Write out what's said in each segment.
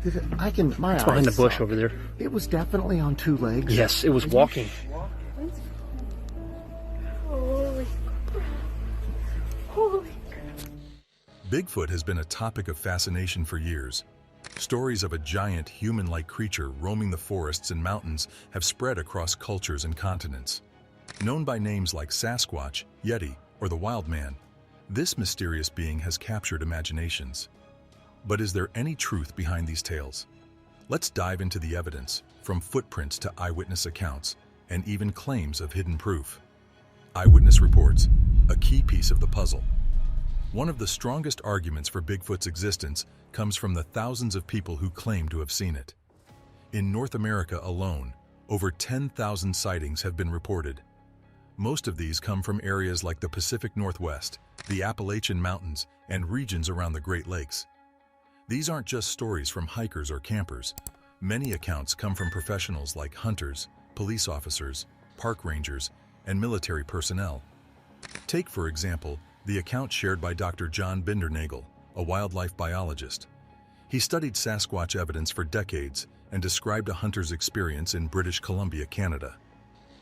My It's eyes behind the bush suck. over there. It was definitely on two legs. Yes, it was walking. Holy crap. Holy crap. Bigfoot has been a topic of fascination for years. Stories of a giant, human-like creature roaming the forests and mountains have spread across cultures and continents. Known by names like Sasquatch, Yeti, or the Wild Man, this mysterious being has captured imaginations. But is there any truth behind these tales? Let's dive into the evidence, from footprints to eyewitness accounts, and even claims of hidden proof. Eyewitness reports, a key piece of the puzzle. One of the strongest arguments for Bigfoot's existence comes from the thousands of people who claim to have seen it. In North America alone, over 10,000 sightings have been reported. Most of these come from areas like the Pacific Northwest, the Appalachian Mountains, and regions around the Great Lakes. These aren't just stories from hikers or campers. Many accounts come from professionals like hunters, police officers, park rangers, and military personnel. Take, for example, the account shared by Dr. John Bindernagel, a wildlife biologist. He studied Sasquatch evidence for decades and described a hunter's experience in British Columbia, Canada.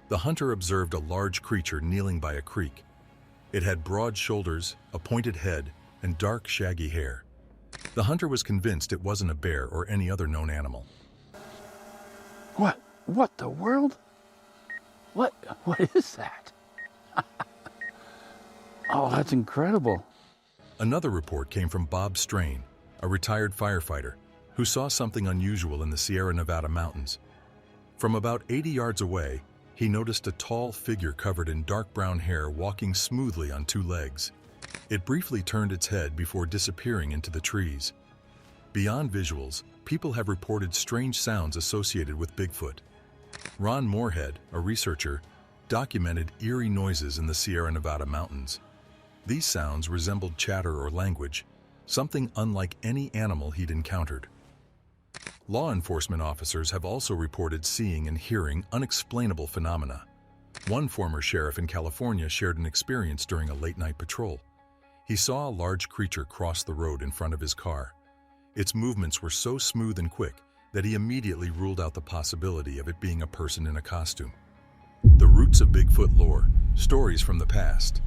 The hunter observed a large creature kneeling by a creek. It had broad shoulders, a pointed head, and dark, shaggy hair. The hunter was convinced it wasn't a bear or any other known animal. What the world? What is that? Oh, that's incredible. Another report came from Bob Strain, a retired firefighter, who saw something unusual in the Sierra Nevada mountains. From about 80 yards away, he noticed a tall figure covered in dark brown hair walking smoothly on two legs. It briefly turned its head before disappearing into the trees. Beyond visuals, people have reported strange sounds associated with Bigfoot. Ron Moorhead, a researcher, documented eerie noises in the Sierra Nevada mountains. These sounds resembled chatter or language, something unlike any animal he'd encountered. Law enforcement officers have also reported seeing and hearing unexplainable phenomena. One former sheriff in California shared an experience during a late-night patrol. He saw a large creature cross the road in front of his car. Its movements were so smooth and quick that he immediately ruled out the possibility of it being a person in a costume. The roots of Bigfoot lore, stories from the past.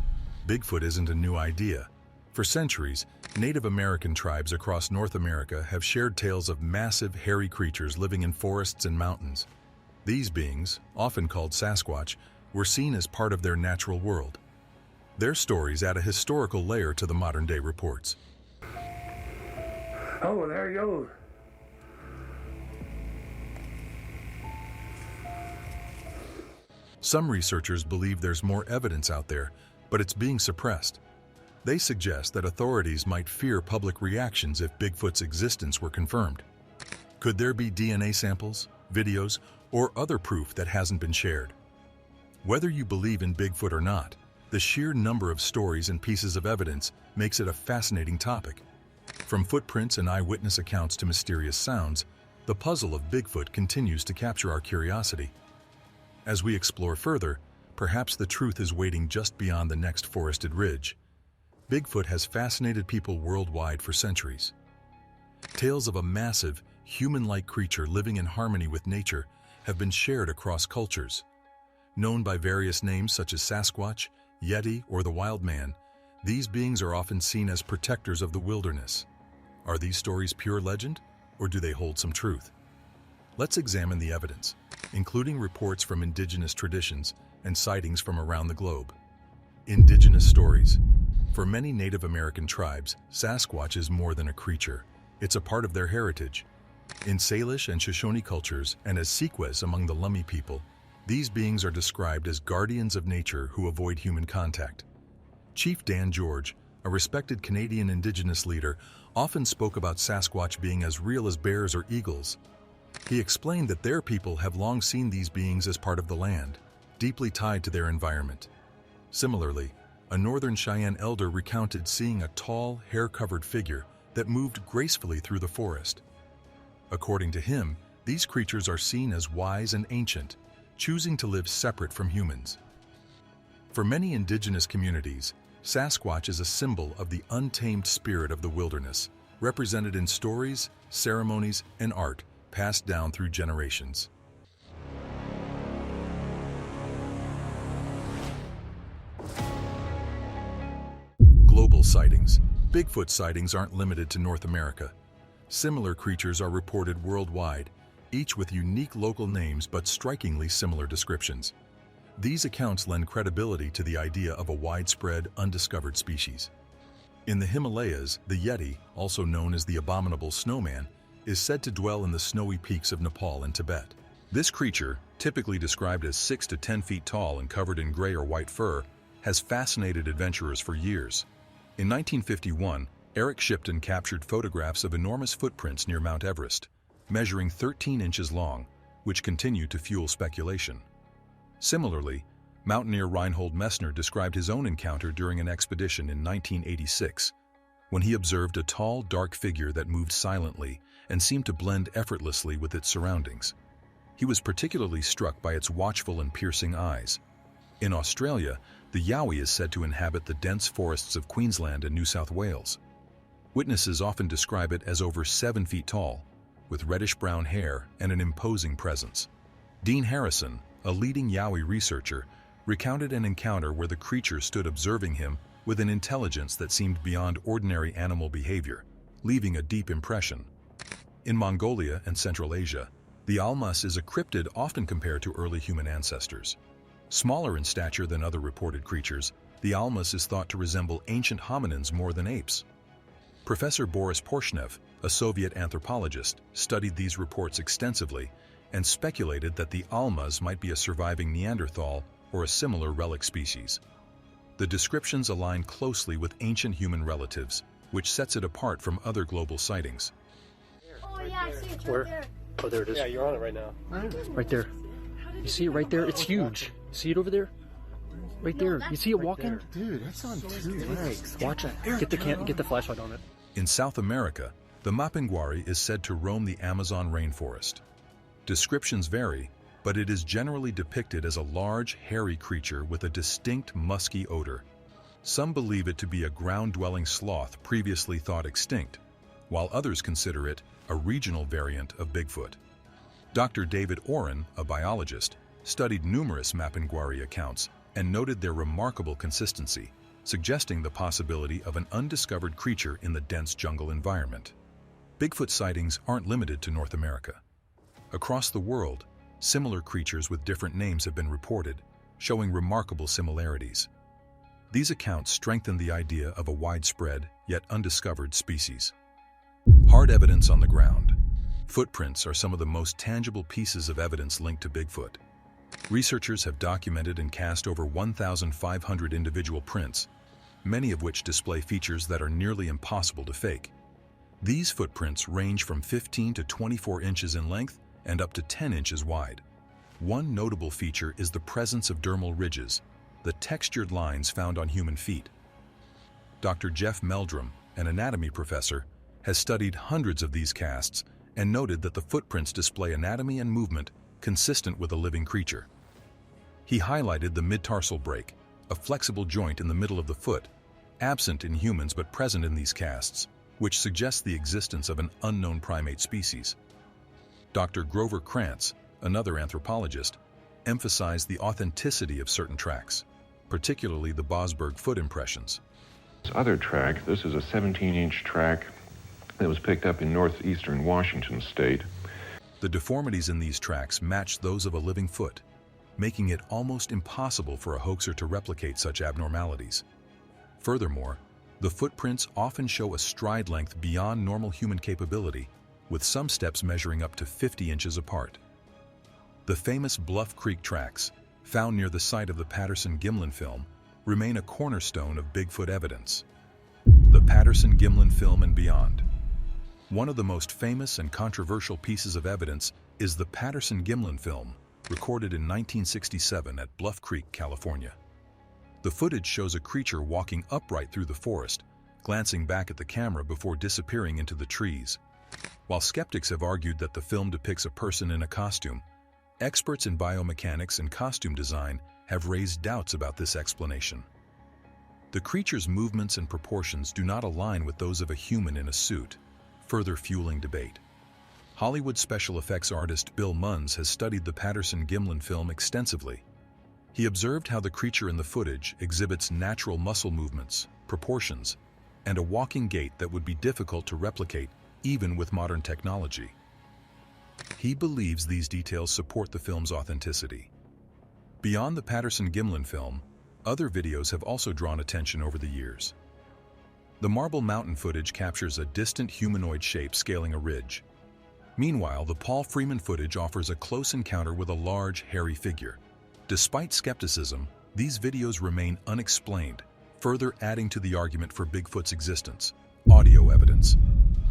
Bigfoot isn't a new idea. For centuries, Native American tribes across North America have shared tales of massive, hairy creatures living in forests and mountains. These beings, often called Sasquatch, were seen as part of their natural world. Their stories add a historical layer to the modern-day reports. Oh, there he goes. Some researchers believe there's more evidence out there, but it's being suppressed. They suggest that authorities might fear public reactions if Bigfoot's existence were confirmed. Could there be DNA samples, videos, or other proof that hasn't been shared? Whether you believe in Bigfoot or not, the sheer number of stories and pieces of evidence makes it a fascinating topic. From footprints and eyewitness accounts to mysterious sounds, the puzzle of Bigfoot continues to capture our curiosity. As we explore further, perhaps the truth is waiting just beyond the next forested ridge. Bigfoot has fascinated people worldwide for centuries. Tales of a massive, human-like creature living in harmony with nature have been shared across cultures. Known by various names such as Sasquatch, Yeti, or the Wild Man, these beings are often seen as protectors of the wilderness. Are these stories pure legend, or do they hold some truth? Let's examine the evidence, including reports from indigenous traditions and sightings from around the globe. Indigenous stories. For many Native American tribes, Sasquatch is more than a creature. It's a part of their heritage. In Salish and Shoshone cultures, and as Sequez among the Lummi people, these beings are described as guardians of nature who avoid human contact. Chief Dan George, a respected Canadian Indigenous leader, often spoke about Sasquatch being as real as bears or eagles. He explained that their people have long seen these beings as part of the land, deeply tied to their environment. Similarly, a Northern Cheyenne elder recounted seeing a tall, hair-covered figure that moved gracefully through the forest. According to him, these creatures are seen as wise and ancient, choosing to live separate from humans. For many indigenous communities, Sasquatch is a symbol of the untamed spirit of the wilderness, represented in stories, ceremonies, and art passed down through generations. Global sightings. Bigfoot sightings aren't limited to North America. Similar creatures are reported worldwide, each with unique local names but strikingly similar descriptions. These accounts lend credibility to the idea of a widespread, undiscovered species. In the Himalayas, the Yeti, also known as the abominable snowman, is said to dwell in the snowy peaks of Nepal and Tibet. This creature, typically described as 6 to 10 feet tall and covered in gray or white fur, has fascinated adventurers for years. In 1951, Eric Shipton captured photographs of enormous footprints near Mount Everest, measuring 13 inches long, which continue to fuel speculation. Similarly, mountaineer Reinhold Messner described his own encounter during an expedition in 1986, when he observed a tall, dark figure that moved silently and seemed to blend effortlessly with its surroundings. He was particularly struck by its watchful and piercing eyes. In Australia, the yowie is said to inhabit the dense forests of Queensland and New South Wales. Witnesses often describe it as over 7 feet tall, with reddish-brown hair and an imposing presence. Dean Harrison, a leading yowie researcher, recounted an encounter where the creature stood observing him with an intelligence that seemed beyond ordinary animal behavior, leaving a deep impression. In Mongolia and Central Asia, the almas is a cryptid often compared to early human ancestors. Smaller in stature than other reported creatures, the almas is thought to resemble ancient hominins more than apes. Professor Boris Porshnev, a Soviet anthropologist, studied these reports extensively and speculated that the almas might be a surviving Neanderthal or a similar relic species. The descriptions align closely with ancient human relatives, which sets it apart from other global sightings. Oh yeah, I see it Where? right there. Oh, there it is. Yeah, you're on it right now. Right there. You see it right there? It's huge. See it over there? Right there. You see it walking? Dude, that's on 2 legs. Watch it. Get the flashlight on it. In South America, the Mapinguari is said to roam the Amazon rainforest. Descriptions vary, but it is generally depicted as a large, hairy creature with a distinct musky odor. Some believe it to be a ground-dwelling sloth previously thought extinct, while others consider it a regional variant of Bigfoot. Dr. David Oren, a biologist, studied numerous Mapinguari accounts and noted their remarkable consistency, suggesting the possibility of an undiscovered creature in the dense jungle environment. Bigfoot sightings aren't limited to North America. Across the world, similar creatures with different names have been reported, showing remarkable similarities. These accounts strengthen the idea of a widespread, yet undiscovered species. Hard evidence on the ground. Footprints are some of the most tangible pieces of evidence linked to Bigfoot. Researchers have documented and cast over 1,500 individual prints, many of which display features that are nearly impossible to fake. These footprints range from 15 to 24 inches in length and up to 10 inches wide. One notable feature is the presence of dermal ridges, the textured lines found on human feet. Dr. Jeff Meldrum, an anatomy professor, has studied hundreds of these casts and noted that the footprints display anatomy and movement consistent with a living creature. He highlighted the mid-tarsal break, a flexible joint in the middle of the foot, absent in humans but present in these casts, which suggests the existence of an unknown primate species. Dr. Grover Krantz, another anthropologist, emphasized the authenticity of certain tracks, particularly the Bosberg foot impressions. This other track, this is a 17-inch track that was picked up in northeastern Washington state. The deformities in these tracks match those of a living foot, making it almost impossible for a hoaxer to replicate such abnormalities. Furthermore, the footprints often show a stride length beyond normal human capability, with some steps measuring up to 50 inches apart. The famous Bluff Creek tracks, found near the site of the Patterson-Gimlin film, remain a cornerstone of Bigfoot evidence. The Patterson-Gimlin film and beyond. One of the most famous and controversial pieces of evidence is the Patterson-Gimlin film, recorded in 1967 at Bluff Creek, California. The footage shows a creature walking upright through the forest, glancing back at the camera before disappearing into the trees. While skeptics have argued that the film depicts a person in a costume, experts in biomechanics and costume design have raised doubts about this explanation. The creature's movements and proportions do not align with those of a human in a suit, further fueling debate. Hollywood special effects artist Bill Munns has studied the Patterson-Gimlin film extensively. He observed how the creature in the footage exhibits natural muscle movements, proportions, and a walking gait that would be difficult to replicate even with modern technology. He believes these details support the film's authenticity. Beyond the Patterson-Gimlin film, other videos have also drawn attention over the years. The Marble Mountain footage captures a distant humanoid shape scaling a ridge. Meanwhile, the Paul Freeman footage offers a close encounter with a large, hairy figure. Despite skepticism, these videos remain unexplained, further adding to the argument for Bigfoot's existence. Audio evidence.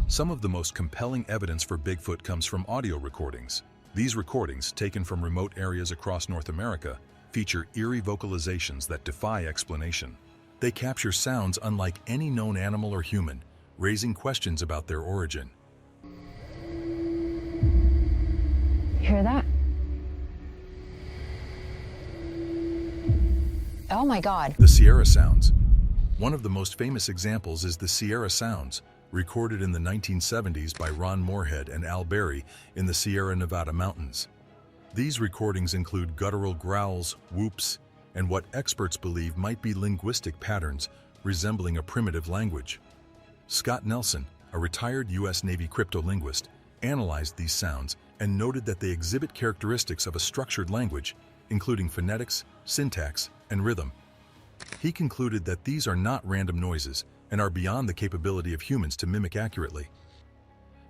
Some of the most compelling evidence for Bigfoot comes from audio recordings. These recordings, taken from remote areas across North America, feature eerie vocalizations that defy explanation. They capture sounds unlike any known animal or human, raising questions about their origin. Hear that? Oh my God. The Sierra Sounds. One of the most famous examples is the Sierra Sounds, recorded in the 1970s by Ron Moorhead and Al Berry in the Sierra Nevada mountains. These recordings include guttural growls, whoops, and what experts believe might be linguistic patterns resembling a primitive language. Scott Nelson, a retired U.S. Navy cryptolinguist, analyzed these sounds and noted that they exhibit characteristics of a structured language, including phonetics, syntax, and rhythm. He concluded that these are not random noises and are beyond the capability of humans to mimic accurately.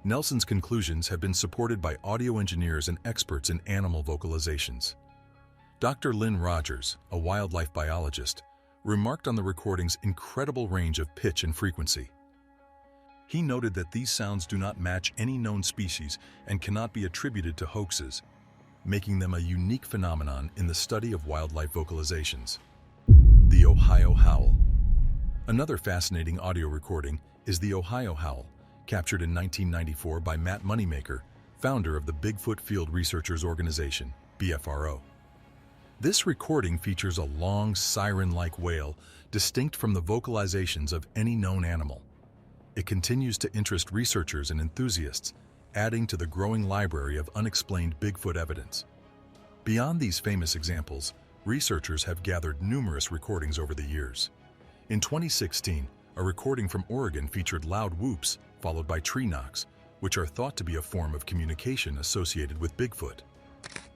Nelson's conclusions have been supported by audio engineers and experts in animal vocalizations. Dr. Lynn Rogers, a wildlife biologist, remarked on the recording's incredible range of pitch and frequency. He noted that these sounds do not match any known species and cannot be attributed to hoaxes, making them a unique phenomenon in the study of wildlife vocalizations. The Ohio Howl. Another fascinating audio recording is the Ohio Howl, captured in 1994 by Matt Moneymaker, founder of the Bigfoot Field Researchers Organization, BFRO. This recording features a long, siren-like wail, distinct from the vocalizations of any known animal. It continues to interest researchers and enthusiasts, adding to the growing library of unexplained Bigfoot evidence. Beyond these famous examples, researchers have gathered numerous recordings over the years. In 2016, a recording from Oregon featured loud whoops followed by tree knocks, which are thought to be a form of communication associated with Bigfoot.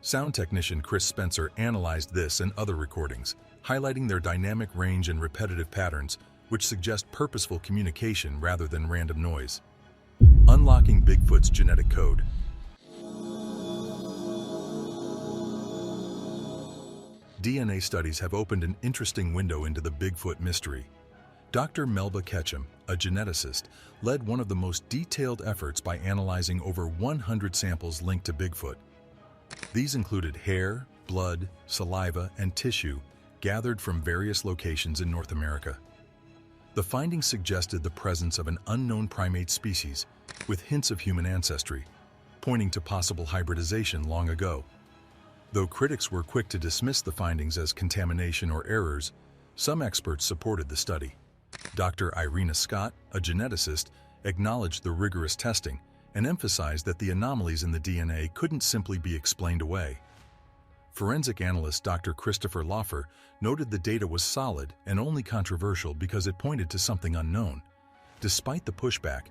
Sound technician Chris Spencer analyzed this and other recordings, highlighting their dynamic range and repetitive patterns, which suggest purposeful communication rather than random noise. Unlocking Bigfoot's genetic code. DNA studies have opened an interesting window into the Bigfoot mystery. Dr. Melba Ketchum, a geneticist, led one of the most detailed efforts by analyzing over 100 samples linked to Bigfoot. These included hair, blood, saliva, and tissue gathered from various locations in North America. The findings suggested the presence of an unknown primate species with hints of human ancestry, pointing to possible hybridization long ago. Though critics were quick to dismiss the findings as contamination or errors, some experts supported the study. Dr. Irina Scott, a geneticist, acknowledged the rigorous testing and emphasized that the anomalies in the DNA couldn't simply be explained away. Forensic analyst Dr. Christopher Loffer noted the data was solid and only controversial because it pointed to something unknown. Despite the pushback,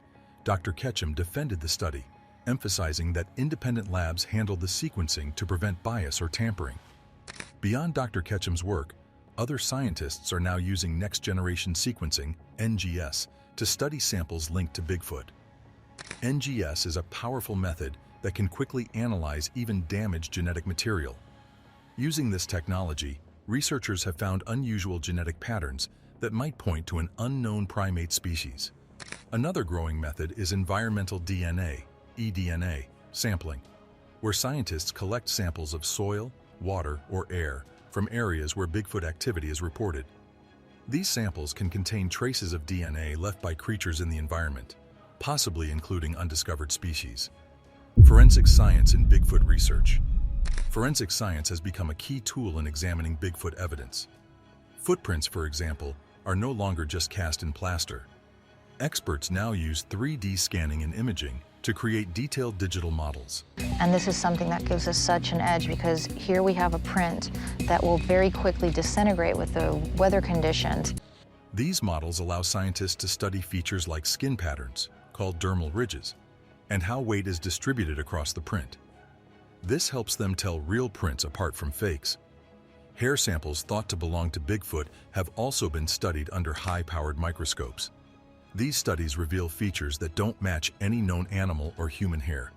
Dr. Ketchum defended the study, emphasizing that independent labs handle the sequencing to prevent bias or tampering. Beyond Dr. Ketchum's work, other scientists are now using next-generation sequencing, NGS, to study samples linked to Bigfoot. NGS is a powerful method that can quickly analyze even damaged genetic material. Using this technology, researchers have found unusual genetic patterns that might point to an unknown primate species. Another growing method is environmental DNA, eDNA, sampling, where scientists collect samples of soil, water, or air from areas where Bigfoot activity is reported. These samples can contain traces of DNA left by creatures in the environment, possibly including undiscovered species. Forensic science in Bigfoot research. Forensic science has become a key tool in examining Bigfoot evidence. Footprints, for example, are no longer just cast in plaster. Experts now use 3D scanning and imaging to create detailed digital models. And this is something that gives us such an edge because here we have a print that will very quickly disintegrate with the weather conditions. These models allow scientists to study features like skin patterns, called dermal ridges, and how weight is distributed across the print. This helps them tell real prints apart from fakes. Hair samples thought to belong to Bigfoot have also been studied under high-powered microscopes. These studies reveal features that don't match any known animal or human hair.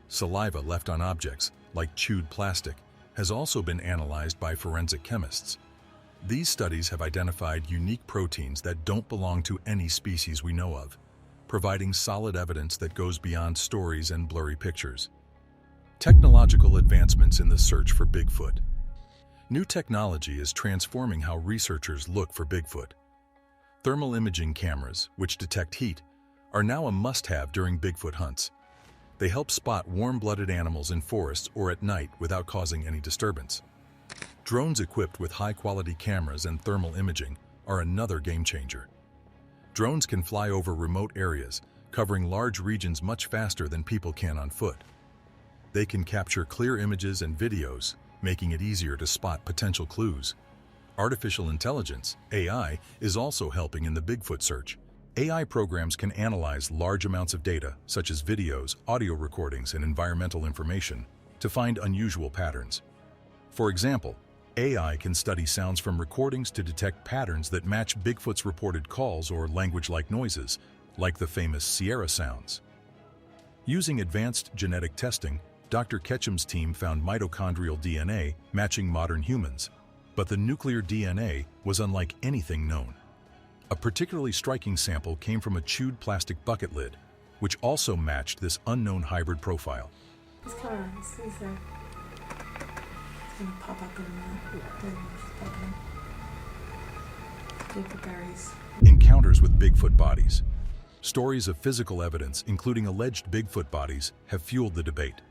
Saliva left on objects, like chewed plastic, has also been analyzed by forensic chemists. These studies have identified unique proteins that don't belong to any species we know of, providing solid evidence that goes beyond stories and blurry pictures. Technological advancements in the search for Bigfoot. New technology is transforming how researchers look for Bigfoot. Thermal imaging cameras, which detect heat, are now a must-have during Bigfoot hunts. They help spot warm-blooded animals in forests or at night without causing any disturbance. Drones equipped with high-quality cameras and thermal imaging are another game-changer. Drones can fly over remote areas, covering large regions much faster than people can on foot. They can capture clear images and videos, making it easier to spot potential clues. Artificial intelligence, AI, is also helping in the Bigfoot search. AI programs can analyze large amounts of data, such as videos, audio recordings, and environmental information, to find unusual patterns. For example, AI can study sounds from recordings to detect patterns that match Bigfoot's reported calls or language-like noises, like the famous Sierra sounds. Using advanced genetic testing, Dr. Ketchum's team found mitochondrial DNA matching modern humans, but the nuclear DNA was unlike anything known. A particularly striking sample came from a chewed plastic bucket lid, which also matched this unknown hybrid profile. It's kind of, it's gonna pop up in the berries. Encounters with Bigfoot bodies. Stories of physical evidence, including alleged Bigfoot bodies, have fueled the debate.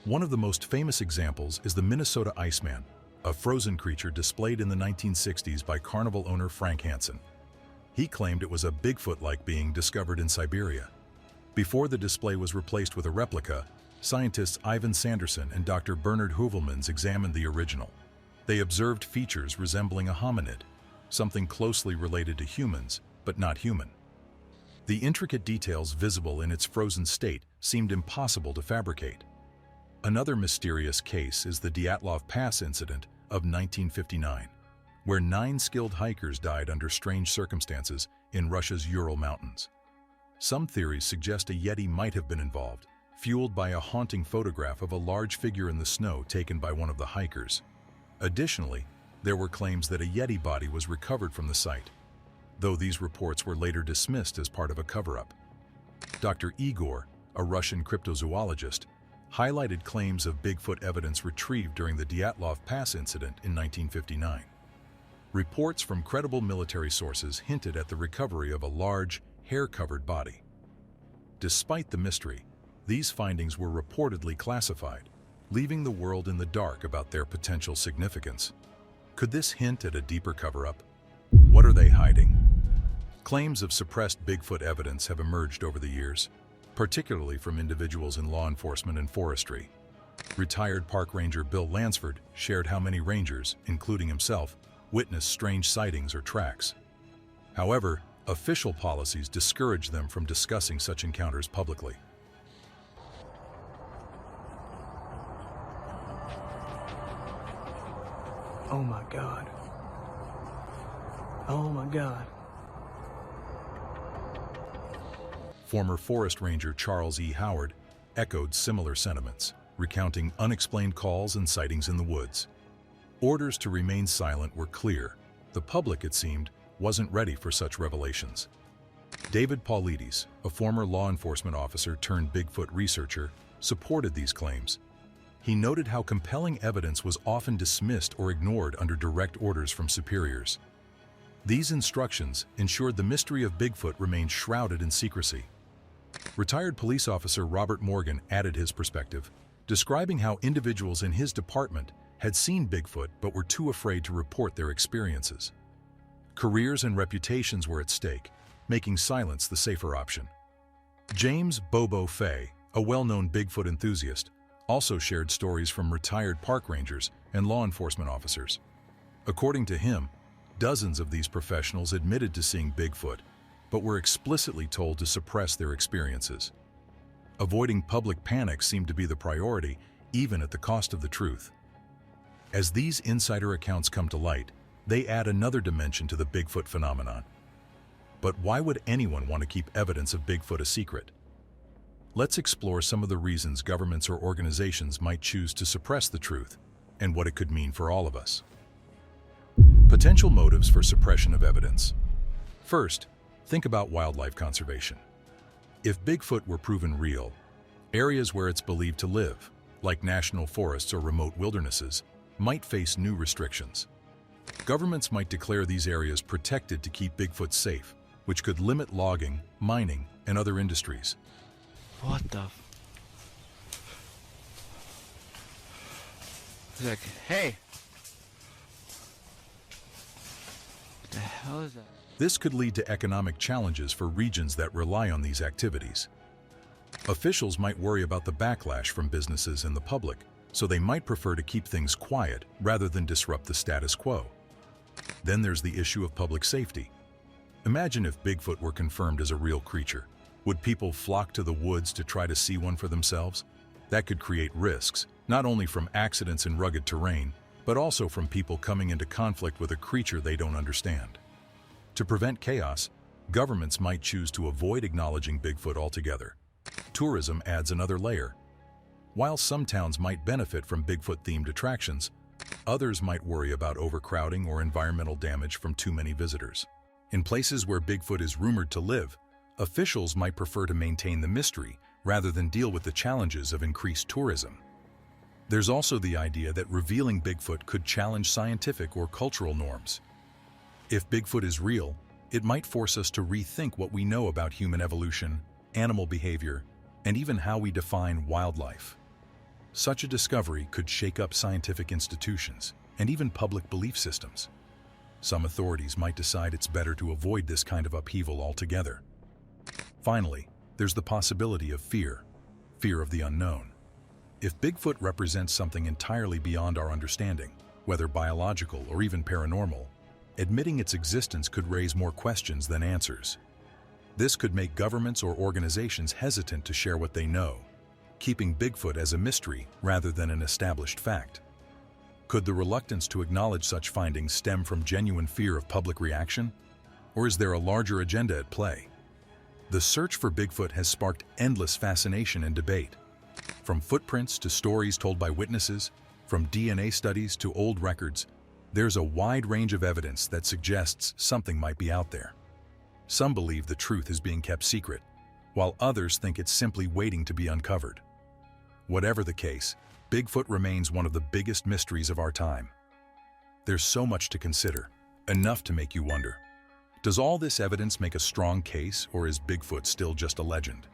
One of the most famous examples is the Minnesota Iceman, a frozen creature displayed in the 1960s by carnival owner Frank Hansen. He claimed it was a Bigfoot-like being discovered in Siberia. Before the display was replaced with a replica, scientists Ivan Sanderson and Dr. Bernard Heuvelmans examined the original. They observed features resembling a hominid, something closely related to humans, but not human. The intricate details visible in its frozen state seemed impossible to fabricate. Another mysterious case is the Dyatlov Pass incident of 1959, where 9 skilled hikers died under strange circumstances in Russia's Ural Mountains. Some theories suggest a Yeti might have been involved, fueled by a haunting photograph of a large figure in the snow taken by one of the hikers. Additionally, there were claims that a Yeti body was recovered from the site, though these reports were later dismissed as part of a cover-up. Dr. Igor, a Russian cryptozoologist, highlighted claims of Bigfoot evidence retrieved during the Dyatlov Pass incident in 1959. Reports from credible military sources hinted at the recovery of a large, hair-covered body. Despite the mystery, these findings were reportedly classified, leaving the world in the dark about their potential significance. Could this hint at a deeper cover-up? What are they hiding? Claims of suppressed Bigfoot evidence have emerged over the years, particularly from individuals in law enforcement and forestry. Retired park ranger Bill Lansford shared how many rangers, including himself, witnessed strange sightings or tracks. However, official policies discourage them from discussing such encounters publicly. Oh my God. Oh my God. Former forest ranger Charles E. Howard echoed similar sentiments, recounting unexplained calls and sightings in the woods. Orders to remain silent were clear. The public, it seemed, wasn't ready for such revelations. David Paulides, a former law enforcement officer turned Bigfoot researcher, supported these claims. He noted how compelling evidence was often dismissed or ignored under direct orders from superiors. These instructions ensured the mystery of Bigfoot remained shrouded in secrecy. Retired police officer Robert Morgan added his perspective, describing how individuals in his department had seen Bigfoot but were too afraid to report their experiences. Careers and reputations were at stake, making silence the safer option. James "Bobo" Fay, a well-known Bigfoot enthusiast, also shared stories from retired park rangers and law enforcement officers. According to him, dozens of these professionals admitted to seeing Bigfoot, but were explicitly told to suppress their experiences. Avoiding public panic seemed to be the priority, even at the cost of the truth. As these insider accounts come to light, they add another dimension to the Bigfoot phenomenon. But why would anyone want to keep evidence of Bigfoot a secret? Let's explore some of the reasons governments or organizations might choose to suppress the truth, and what it could mean for all of us. Potential motives for suppression of evidence. First, think about wildlife conservation. If Bigfoot were proven real, areas where it's believed to live, like national forests or remote wildernesses, might face new restrictions. Governments might declare these areas protected to keep Bigfoot safe, which could limit logging, mining, and other industries. What the? He's like, hey! What the hell is that? This could lead to economic challenges for regions that rely on these activities. Officials might worry about the backlash from businesses and the public, so they might prefer to keep things quiet rather than disrupt the status quo. Then there's the issue of public safety. Imagine if Bigfoot were confirmed as a real creature. Would people flock to the woods to try to see one for themselves? That could create risks, not only from accidents in rugged terrain, but also from people coming into conflict with a creature they don't understand. To prevent chaos, governments might choose to avoid acknowledging Bigfoot altogether. Tourism adds another layer. While some towns might benefit from Bigfoot-themed attractions, others might worry about overcrowding or environmental damage from too many visitors. In places where Bigfoot is rumored to live, officials might prefer to maintain the mystery rather than deal with the challenges of increased tourism. There's also the idea that revealing Bigfoot could challenge scientific or cultural norms. If Bigfoot is real, it might force us to rethink what we know about human evolution, animal behavior, and even how we define wildlife. Such a discovery could shake up scientific institutions and even public belief systems. Some authorities might decide it's better to avoid this kind of upheaval altogether. Finally, there's the possibility of fear of the unknown. If Bigfoot represents something entirely beyond our understanding, whether biological or even paranormal, admitting its existence could raise more questions than answers. This could make governments or organizations hesitant to share what they know, keeping Bigfoot as a mystery rather than an established fact. Could the reluctance to acknowledge such findings stem from genuine fear of public reaction? Or is there a larger agenda at play? The search for Bigfoot has sparked endless fascination and debate. From footprints to stories told by witnesses, from DNA studies to old records, there's a wide range of evidence that suggests something might be out there. Some believe the truth is being kept secret, while others think it's simply waiting to be uncovered. Whatever the case, Bigfoot remains one of the biggest mysteries of our time. There's so much to consider, enough to make you wonder. Does all this evidence make a strong case, or is Bigfoot still just a legend?